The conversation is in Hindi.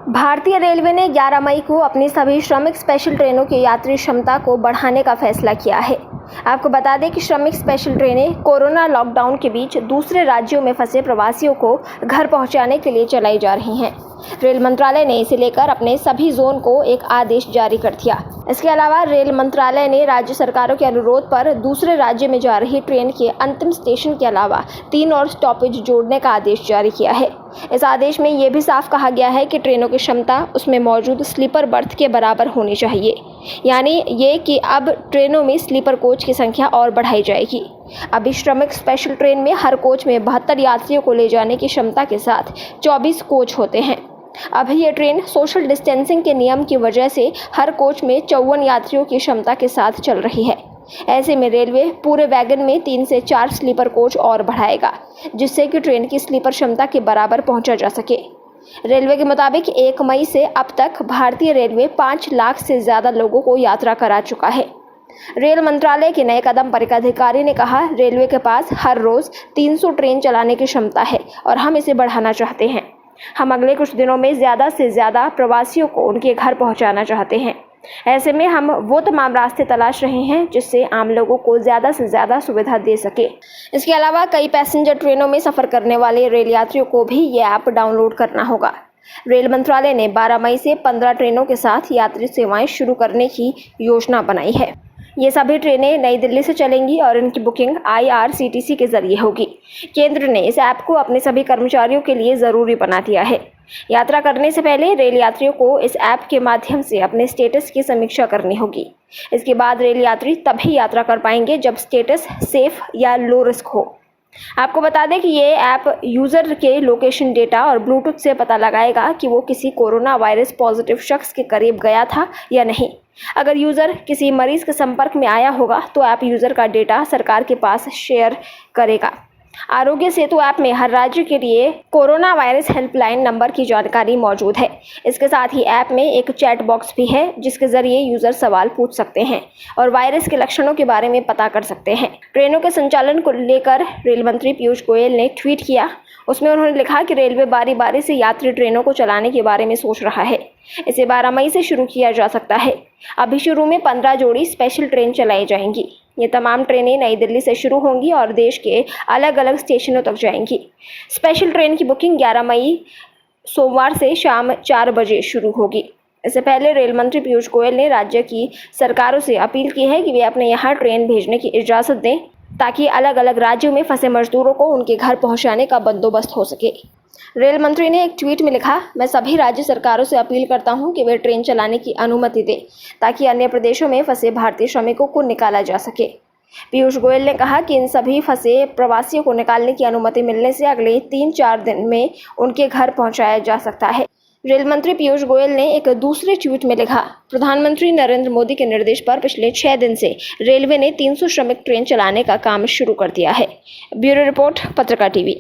भारतीय रेलवे ने 11 मई को अपनी सभी श्रमिक स्पेशल ट्रेनों की यात्री क्षमता को बढ़ाने का फैसला किया है। आपको बता दें कि श्रमिक स्पेशल ट्रेनें कोरोना लॉकडाउन के बीच दूसरे राज्यों में फंसे प्रवासियों को घर पहुंचाने के लिए चलाई जा रही हैं। रेल मंत्रालय ने इसे लेकर अपने सभी जोन को एक आदेश जारी कर दिया। इसके अलावा रेल मंत्रालय ने राज्य सरकारों के अनुरोध पर दूसरे राज्य में जा रही ट्रेन के अंतिम स्टेशन के अलावा 3 और स्टॉपेज जोड़ने का आदेश जारी किया है। इस आदेश में यह भी साफ कहा गया है कि ट्रेनों की क्षमता उसमें मौजूद स्लीपर बर्थ के बराबर होनी चाहिए, यानी ये कि अब ट्रेनों में स्लीपर कोच की संख्या और बढ़ाई जाएगी। अभी श्रमिक स्पेशल ट्रेन में हर कोच में 72 यात्रियों को ले जाने की क्षमता के साथ 24 कोच होते हैं। अभी ये ट्रेन सोशल डिस्टेंसिंग के नियम की वजह से हर कोच में 54 यात्रियों की क्षमता के साथ चल रही है। ऐसे में रेलवे पूरे वैगन में 3 से 4 स्लीपर कोच और बढ़ाएगा, जिससे कि ट्रेन की स्लीपर क्षमता के बराबर पहुंचा जा सके। रेलवे के मुताबिक 1 मई से अब तक भारतीय रेलवे 5 लाख से ज़्यादा लोगों को यात्रा करा चुका है। रेल मंत्रालय के नए कदम पर एक अधिकारी ने कहा, रेलवे के पास हर रोज़ 300 ट्रेन चलाने की क्षमता है और हम इसे बढ़ाना चाहते हैं। हम अगले कुछ दिनों में ज़्यादा से ज़्यादा प्रवासियों को उनके घर पहुंचाना चाहते हैं। ऐसे में हम वो तमाम रास्ते तलाश रहे हैं जिससे आम लोगों को ज़्यादा से ज़्यादा सुविधा दे सके। इसके अलावा कई पैसेंजर ट्रेनों में सफ़र करने वाले रेल यात्रियों को भी ये ऐप डाउनलोड करना होगा। रेल मंत्रालय ने 12 मई से 15 ट्रेनों के साथ यात्री सेवाएं शुरू करने की योजना बनाई है। ये सभी ट्रेनें नई दिल्ली से चलेंगी और इनकी बुकिंग IRCTC के जरिए होगी। केंद्र ने इस ऐप को अपने सभी कर्मचारियों के लिए ज़रूरी बना दिया है। यात्रा करने से पहले रेल यात्रियों को इस ऐप के माध्यम से अपने स्टेटस की समीक्षा करनी होगी। इसके बाद रेल यात्री तभी यात्रा कर पाएंगे जब स्टेटस सेफ या लो रिस्क हो। आपको बता दें कि ये ऐप यूज़र के लोकेशन डेटा और ब्लूटूथ से पता लगाएगा कि वो किसी कोरोना वायरस पॉजिटिव शख्स के करीब गया था या नहीं। अगर यूज़र किसी मरीज़ के संपर्क में आया होगा तो ऐप यूज़र का डेटा सरकार के पास शेयर करेगा। आरोग्य सेतु ऐप में हर राज्य के लिए कोरोना वायरस हेल्पलाइन नंबर की जानकारी मौजूद है। इसके साथ ही ऐप में एक चैट बॉक्स भी है जिसके जरिए यूज़र सवाल पूछ सकते हैं और वायरस के लक्षणों के बारे में पता कर सकते हैं। ट्रेनों के संचालन को लेकर रेल मंत्री पीयूष गोयल ने ट्वीट किया। उसमें उन्होंने लिखा कि रेलवे बारी बारी से यात्री ट्रेनों को चलाने के बारे में सोच रहा है। इसे 12 मई से शुरू किया जा सकता है। अभी शुरू में 15 जोड़ी स्पेशल ट्रेन चलाई जाएंगी। ये तमाम ट्रेनें नई दिल्ली से शुरू होंगी और देश के अलग अलग स्टेशनों तक जाएंगी। स्पेशल ट्रेन की बुकिंग 11 मई सोमवार से शाम 4 बजे शुरू होगी। इससे पहले रेल मंत्री पीयूष गोयल ने राज्य की सरकारों से अपील की है कि वे अपने यहाँ ट्रेन भेजने की इजाज़त दें ताकि अलग अलग राज्यों में फंसे मजदूरों को उनके घर पहुँचाने का बंदोबस्त हो सके। रेल मंत्री ने एक ट्वीट में लिखा, मैं सभी राज्य सरकारों से अपील करता हूं कि वे ट्रेन चलाने की अनुमति दें ताकि अन्य प्रदेशों में फंसे भारतीय श्रमिकों को निकाला जा सके। पीयूष गोयल ने कहा कि इन सभी फंसे प्रवासियों को निकालने की अनुमति मिलने से अगले 3-4 दिन में उनके घर पहुंचाया जा सकता है। रेल मंत्री पीयूष गोयल ने एक दूसरे ट्वीट में लिखा, प्रधानमंत्री नरेंद्र मोदी के निर्देश पर पिछले 6 दिन से रेलवे ने 300 श्रमिक ट्रेन चलाने का काम शुरू कर दिया है। ब्यूरो रिपोर्ट, पत्रकार टीवी।